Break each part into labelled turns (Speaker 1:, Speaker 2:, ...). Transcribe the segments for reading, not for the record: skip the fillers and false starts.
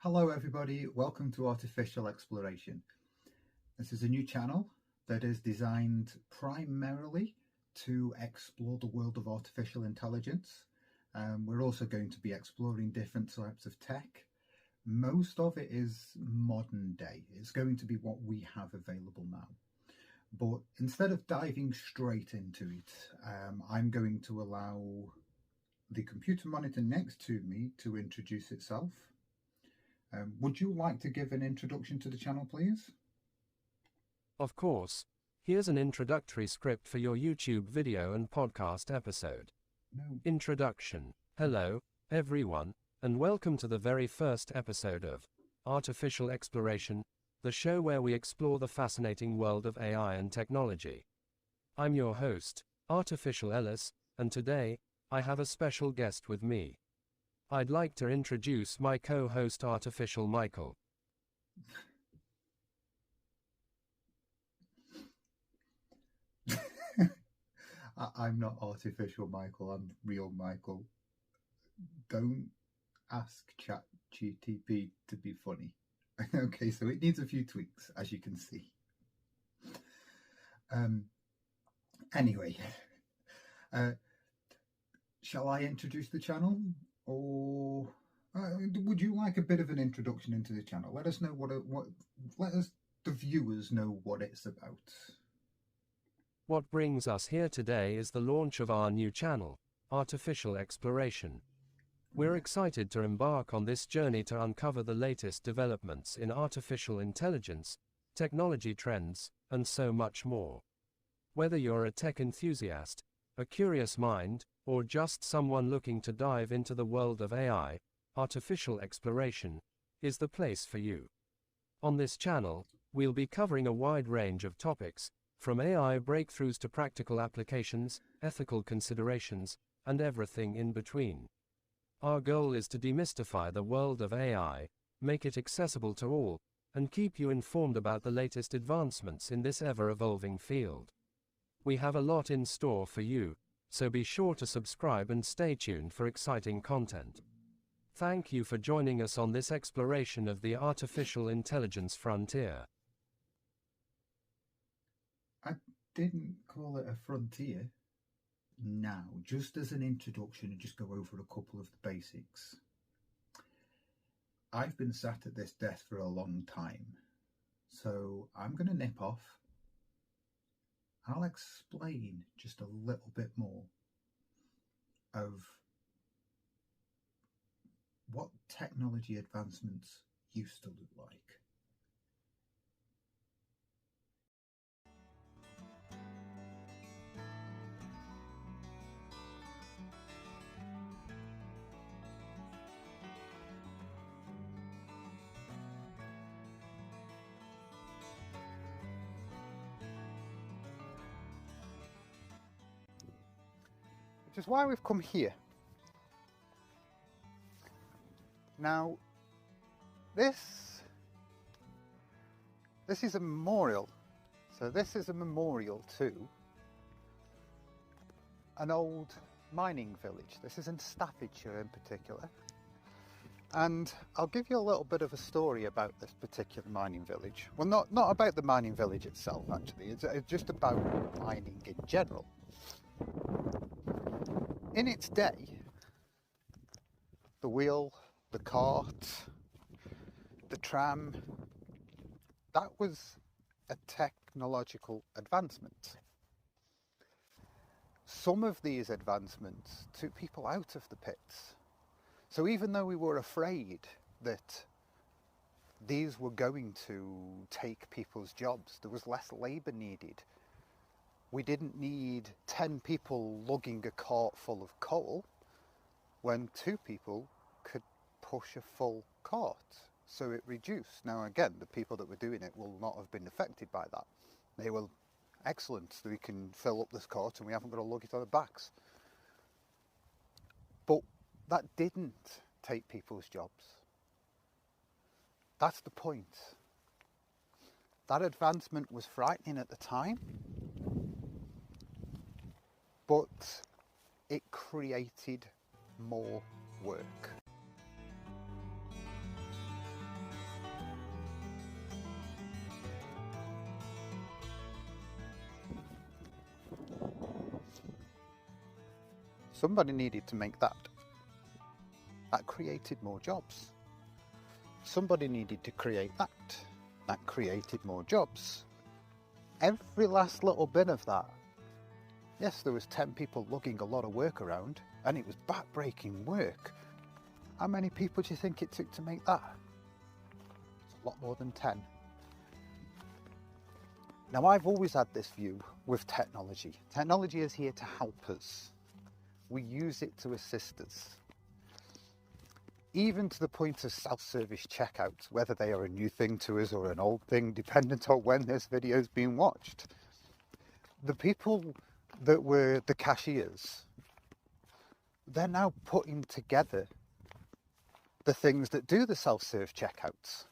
Speaker 1: Hello everybody, welcome to Artificial Exploration. This is a new channel that is designed primarily to explore the world of artificial intelligence. We're also going to be exploring different types of tech. Most of it is modern day. It's going to be what we have available now. But instead of diving straight into it, I'm going to allow the computer monitor next to me to introduce itself. Would you like to give an introduction to the channel, please?
Speaker 2: Of course. Here's an introductory script for your YouTube video and podcast episode.
Speaker 1: No.
Speaker 2: Introduction. Hello, everyone, and welcome to the very first episode of Artificial Exploration, the show where we explore the fascinating world of AI and technology. I'm your host, Artificial Ellis, and today, I have a special guest with me. I'd like to introduce my co-host Artificial Michael.
Speaker 1: I'm not Artificial Michael, I'm real Michael. Don't ask Chat GPT to be funny. Okay, so it needs a few tweaks, as you can see. Anyway, shall I introduce the channel? Or would you like a bit of an introduction into the channel? Let us know let us, the viewers, know what it's about.
Speaker 2: What brings us here today is the launch of our new channel, Artificial Exploration. We're excited to embark on this journey to uncover the latest developments in artificial intelligence, technology trends, and so much more. Whether you're a tech enthusiast, a curious mind, or just someone looking to dive into the world of AI, Artificial Exploration is the place for you. On this channel, we'll be covering a wide range of topics, from AI breakthroughs to practical applications, ethical considerations, and everything in between. Our goal is to demystify the world of AI, make it accessible to all, and keep you informed about the latest advancements in this ever-evolving field. We have a lot in store for you, so be sure to subscribe and stay tuned for exciting content. Thank you for joining us on this exploration of the artificial intelligence frontier.
Speaker 1: I didn't call it a frontier. Now, just as an introduction and just go over a couple of the basics. I've been sat at this desk for a long time, so I'm going to nip off. I'll explain just a little bit more of what technology advancements used to look like. Which is why we've come here. Now, this is a memorial. So this is a memorial to an old mining village. This is in Staffordshire in particular. And I'll give you a little bit of a story about this particular mining village. Well, not about the mining village itself, actually. It's just about mining in general. In its day, the wheel, the cart, the tram, that was a technological advancement. Some of these advancements took people out of the pits. So even though we were afraid that these were going to take people's jobs, there was less labour needed. We didn't need 10 people lugging a cart full of coal when 2 people could push a full cart. So it reduced. Now again, the people that were doing it will not have been affected by that. They were excellent. We can fill up this cart and we haven't got to lug it on our backs. But that didn't take people's jobs. That's the point. That advancement was frightening at the time, but it created more work. Somebody needed to make that. That created more jobs. Somebody needed to create that. That created more jobs. Every last little bit of that. Yes, there was 10 people lugging a lot of work around, and it was back-breaking work. How many people do you think it took to make that? It's a lot more than 10. Now, I've always had this view with technology. Technology is here to help us. We use it to assist us. Even to the point of self-service checkouts, whether they are a new thing to us or an old thing, dependent on when this video is being watched. The people that were the cashiers, they're now putting together the things that do the self-serve checkouts.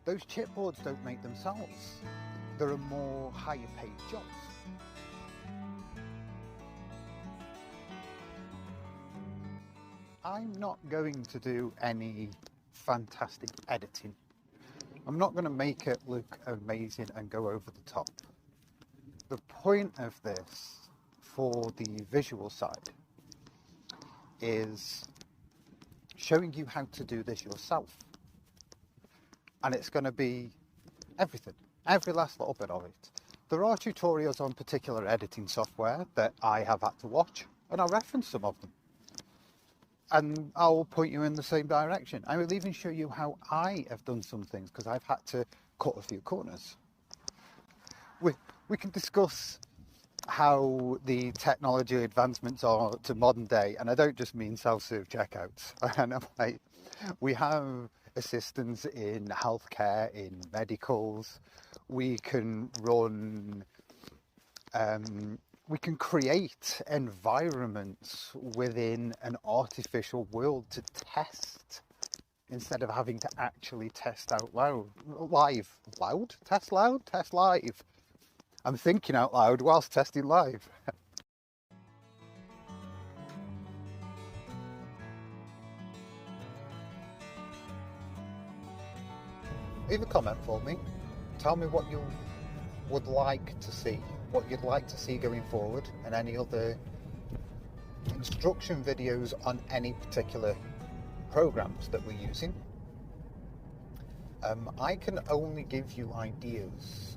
Speaker 1: Those chipboards don't make themselves. There are more higher paid jobs. I'm not going to do any fantastic editing. I'm not going to make it look amazing and go over the top. The point of this for the visual side is showing you how to do this yourself. And it's going to be everything, every last little bit of it. There are tutorials on particular editing software that I have had to watch, and I'll reference some of them. And I'll point you in the same direction. I will even show you how I have done some things, because I've had to cut a few corners. We can discuss how the technology advancements are to modern day, and I don't just mean self-serve checkouts. And we have assistance in healthcare, in medicals. We can run, we can create environments within an artificial world to test, instead of having to actually test out loud, test loud, test live. I'm thinking out loud whilst testing live. Leave a comment for me. Tell me what you would like to see, what you'd like to see going forward, and any other instruction videos on any particular programs that we're using. I can only give you ideas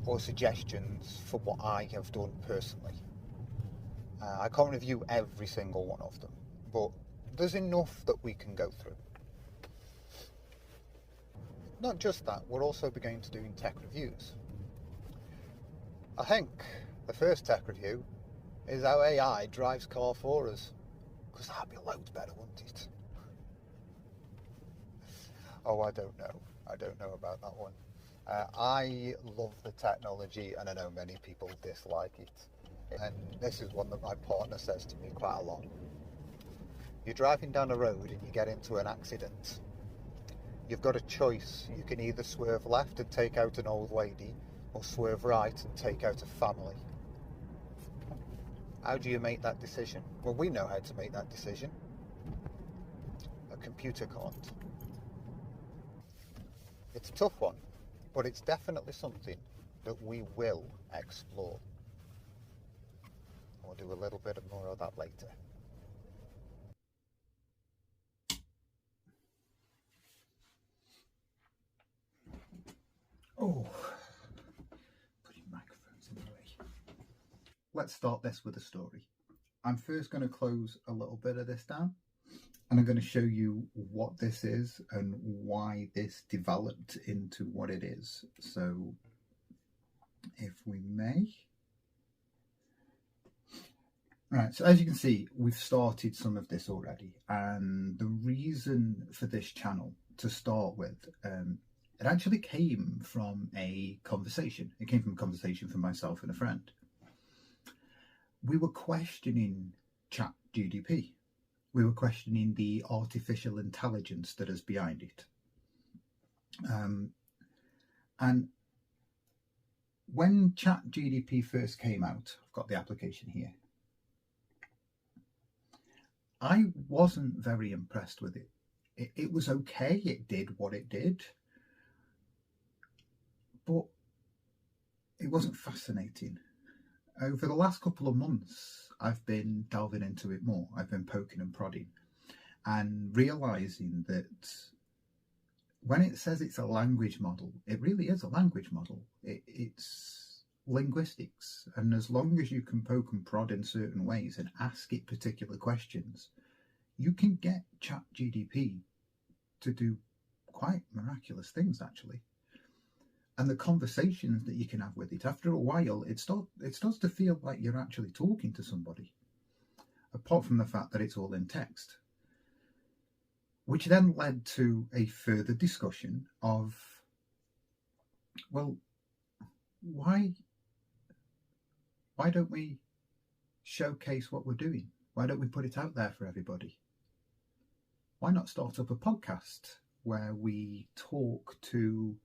Speaker 1: or suggestions for what I have done personally. I can't review every single one of them, but there's enough that we can go through. Not just that, we'll also be going to doing tech reviews. I think the first tech review is how AI drives car for us, because that'd be loads better, wouldn't it? Oh, I don't know about that one. I love the technology, and I know many people dislike it. And this is one that my partner says to me quite a lot. You're driving down a road and you get into an accident. You've got a choice. You can either swerve left and take out an old lady, or swerve right and take out a family. How do you make that decision? Well, we know how to make that decision. A computer can't. It's a tough one, but it's definitely something that we will explore. We'll do a little bit more of that later. Oh, putting microphones in the way. Let's start this with a story. I'm first going to close a little bit of this down, and I'm going to show you what this is and why this developed into what it is. So, if we may. Right, so as you can see, we've started some of this already, and the reason for this channel to start with, it actually came from a conversation. It came from a conversation from myself and a friend. We were questioning Chat GPT. We were questioning the artificial intelligence that is behind it. And when Chat GPT first came out, I've got the application here, I wasn't very impressed with it. It was okay, it did what it did, but it wasn't fascinating. over the last couple of months, I've been delving into it more. I've been poking and prodding and realizing that when it says it's a language model, it really is a language model. It's linguistics. And as long as you can poke and prod in certain ways and ask it particular questions, you can get Chat GPT to do quite miraculous things, actually. And the conversations that you can have with it, after a while, it starts to feel like you're actually talking to somebody, apart from the fact that it's all in text. Which then led to a further discussion of, well, why don't we showcase what we're doing? Why don't we put it out there for everybody? Why not start up a podcast where we talk to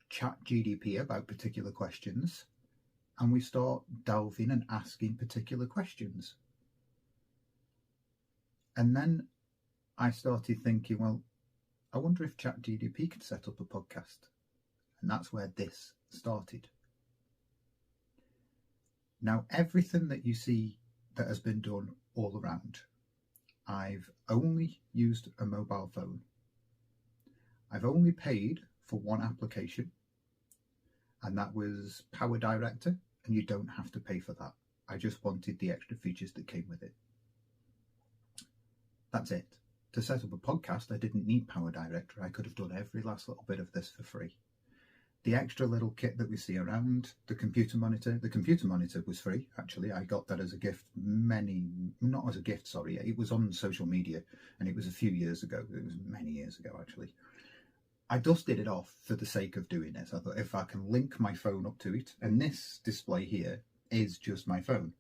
Speaker 1: Chat GPT about particular questions and we start delving and asking particular questions? And then I started thinking, well, I wonder if Chat GPT could set up a podcast. And that's where this started. Now, everything that you see that has been done all around, I've only used a mobile phone. I've only paid for one application, and that was Power Director, and you don't have to pay for that. I just wanted the extra features that came with it. That's it. To set up a podcast, I didn't need Power Director. I could have done every last little bit of this for free. The extra little kit that we see around, the computer monitor was free, actually. I got that as a gift not as a gift, sorry. It was on social media, and it was a few years ago. It was many years ago, actually. I dusted it off for the sake of doing this. I thought if I can link my phone up to it, and this display here is just my phone,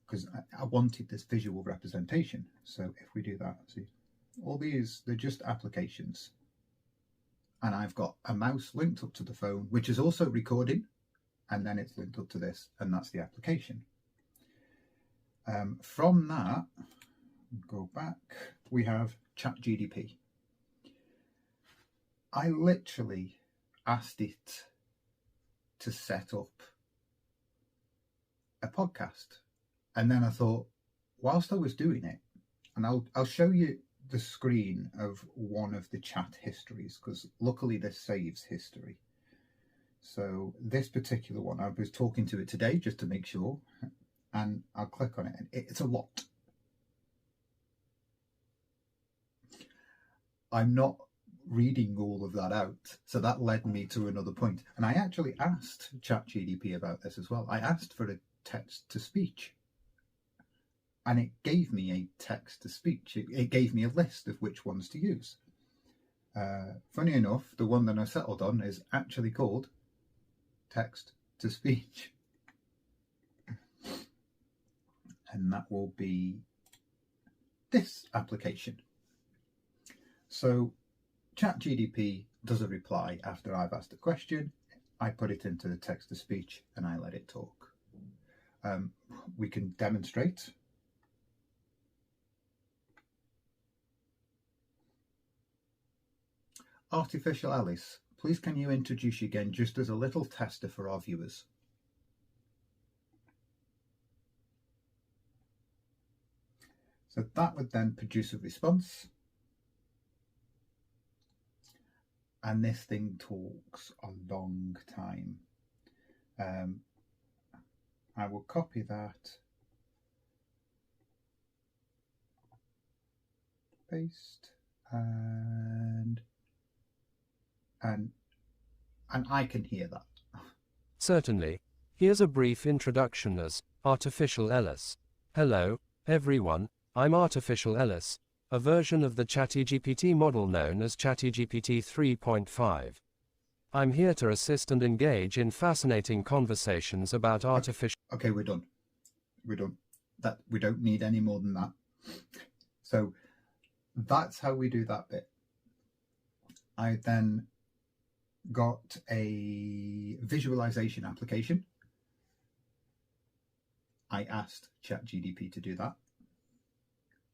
Speaker 1: because I wanted this visual representation. So if we do that, see, all these, they're just applications. And I've got a mouse linked up to the phone, which is also recording, and then it's linked up to this, and that's the application. From that, go back, we have Chat GPT. I literally asked it to set up a podcast. And then I thought, whilst I was doing it, and I'll show you the screen of one of the chat histories, because luckily this saves history. So this particular one, I was talking to it today just to make sure, and I'll click on it, and it's a lot. I'm not reading all of that out, so that led me to another point. And I actually asked ChatGPT about this as well. I asked for a text to speech, and it gave me a text to speech. It gave me a list of which ones to use. Funny enough, the one that I settled on is actually called text to speech, and that will be this application. So ChatGPT does a reply after I've asked a question. I put it into the text to speech and I let it talk. We can demonstrate. Artificial Alice, please can you introduce you again just as a little tester for our viewers? So that would then produce a response. And this thing talks a long time. I will copy that, paste, and I can hear that.
Speaker 2: Certainly. Here's a brief introduction as Artificial Alice. Hello, everyone, I'm Artificial Alice, a version of the ChatGPT model known as ChatGPT 3.5. I'm here to assist and engage in fascinating conversations about artificial...
Speaker 1: Okay, we're done. We're done. That we don't need any more than that. So that's how we do that bit. I then got a visualization application. I asked ChatGPT to do that.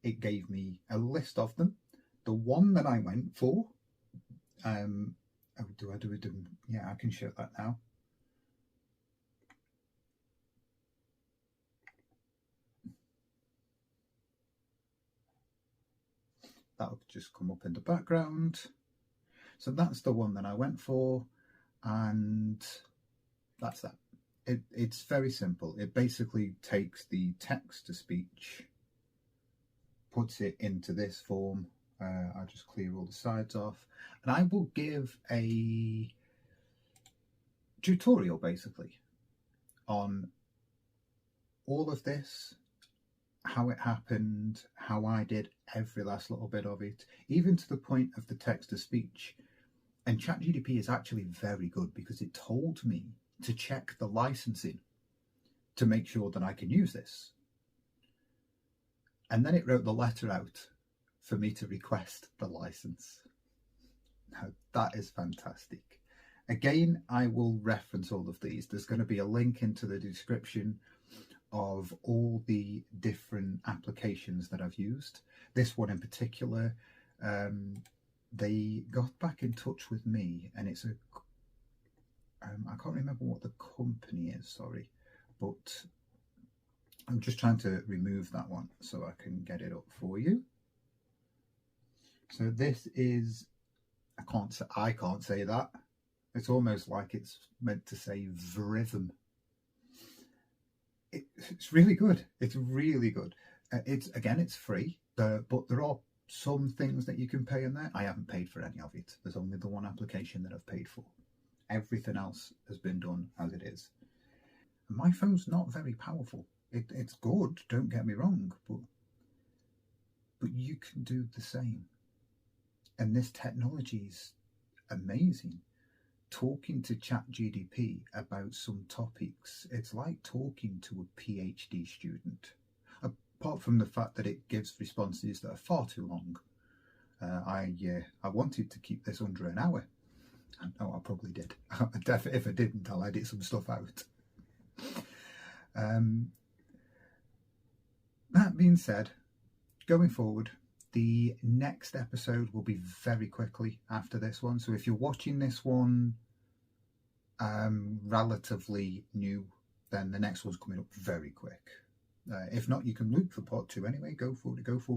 Speaker 1: It gave me a list of them. The one that I went for, do I do it? Yeah, I can show that now. that'll just come up in the background. So that's the one that I went for, and that's that. It's very simple. It basically takes the text-to-speech, puts it into this form. I'll just clear all the sides off, and I will give a tutorial basically on all of this, how it happened, how I did every last little bit of it, even to the point of the text-to-speech. And ChatGPT is actually very good because it told me to check the licensing to make sure that I can use this. And then it wrote the letter out for me to request the license. Now, that is fantastic. Again, I will reference all of these. There's going to be a link into the description of all the different applications that I've used. This one in particular, they got back in touch with me, and it's I can't remember what the company is, sorry, but I'm just trying to remove that one so I can get it up for you. So this is, I can't say that. It's almost like it's meant to say Vrism. It's really good. It's really good. It's free, but there are some things that you can pay in there. I haven't paid for any of it. There's only the one application that I've paid for. Everything else has been done as it is. And my phone's not very powerful. It's good, don't get me wrong, but you can do the same. And this technology is amazing. Talking to ChatGPT about some topics, it's like talking to a PhD student. Apart from the fact that it gives responses that are far too long. I wanted to keep this under an hour. No, I probably did. If I didn't, I'll edit some stuff out. That being said, going forward, the next episode will be very quickly after this one. So if you're watching this one relatively new, then the next one's coming up very quick. If not, you can look for part 2 anyway. Go for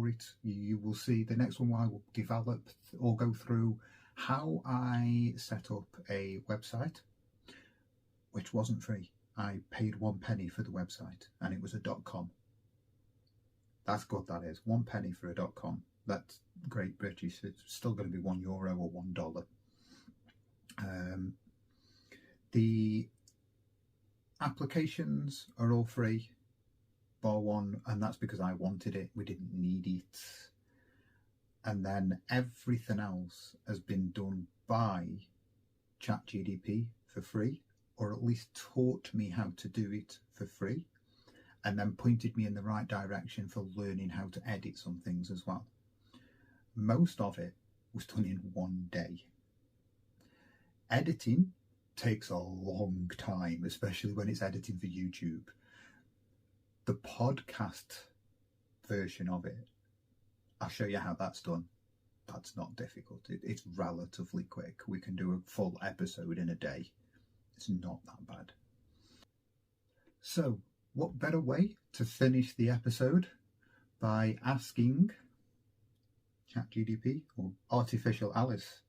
Speaker 1: it. You will see the next one. I will develop or go through how I set up a website, which wasn't free. I paid 1 penny for the website, and it was a .com. That's good, that is. 1 penny for a .com. That's Great British. It's still going to be €1 or $1. The applications are all free, bar one, and that's because I wanted it. We didn't need it. And then everything else has been done by ChatGPT for free, or at least taught me how to do it for free, and then pointed me in the right direction for learning how to edit some things as well. Most of it was done in 1 day. Editing takes a long time, especially when it's editing for YouTube. The podcast version of it, I'll show you how that's done. That's not difficult. It's relatively quick. We can do a full episode in a day. It's not that bad. So, what better way to finish the episode by asking ChatGPT or Artificial Alice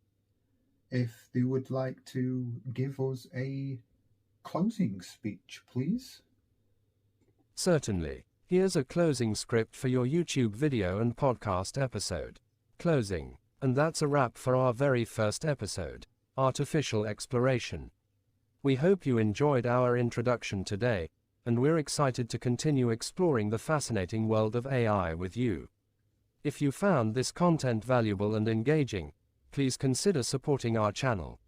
Speaker 1: if they would like to give us a closing speech, please?
Speaker 2: Certainly. Here's a closing script for your YouTube video and podcast episode. Closing. And that's a wrap for our very first episode, Artificial Exploration. We hope you enjoyed our introduction today, and we're excited to continue exploring the fascinating world of AI with you. If you found this content valuable and engaging, please consider supporting our channel.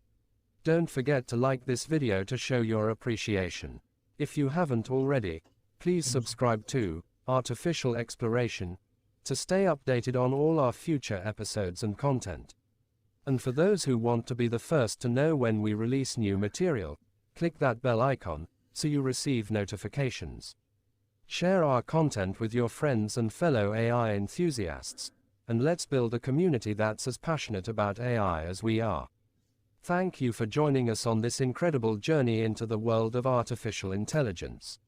Speaker 2: Don't forget to like this video to show your appreciation. If you haven't already, please subscribe to Artificial Exploration to stay updated on all our future episodes and content. And for those who want to be the first to know when we release new material, click that bell icon so you receive notifications. Share our content with your friends and fellow AI enthusiasts, and let's build a community that's as passionate about AI as we are. Thank you for joining us on this incredible journey into the world of artificial intelligence.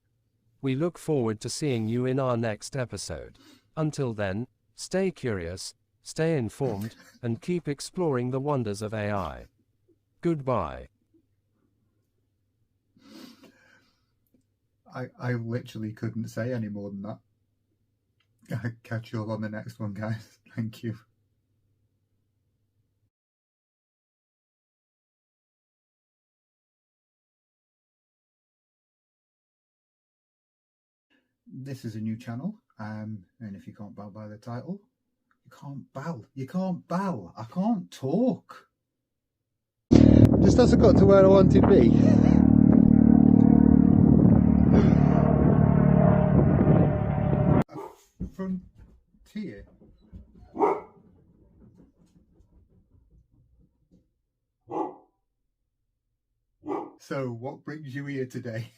Speaker 2: We look forward to seeing you in our next episode. Until then, stay curious, Stay informed, and keep exploring the wonders of AI. Goodbye.
Speaker 1: I literally couldn't say any more than that. I'll catch you all on the next one, guys. Thank you. This is a new channel, and if you can't bow by the title, you can't bow. You can't bow. I can't talk. Just as I got to where I wanted to be. Frontier. So, what brings you here today?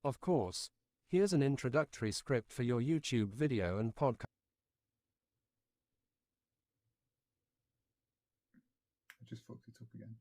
Speaker 2: Of course. Here's an introductory script for your YouTube video and podcast.
Speaker 1: I just fucked it up again.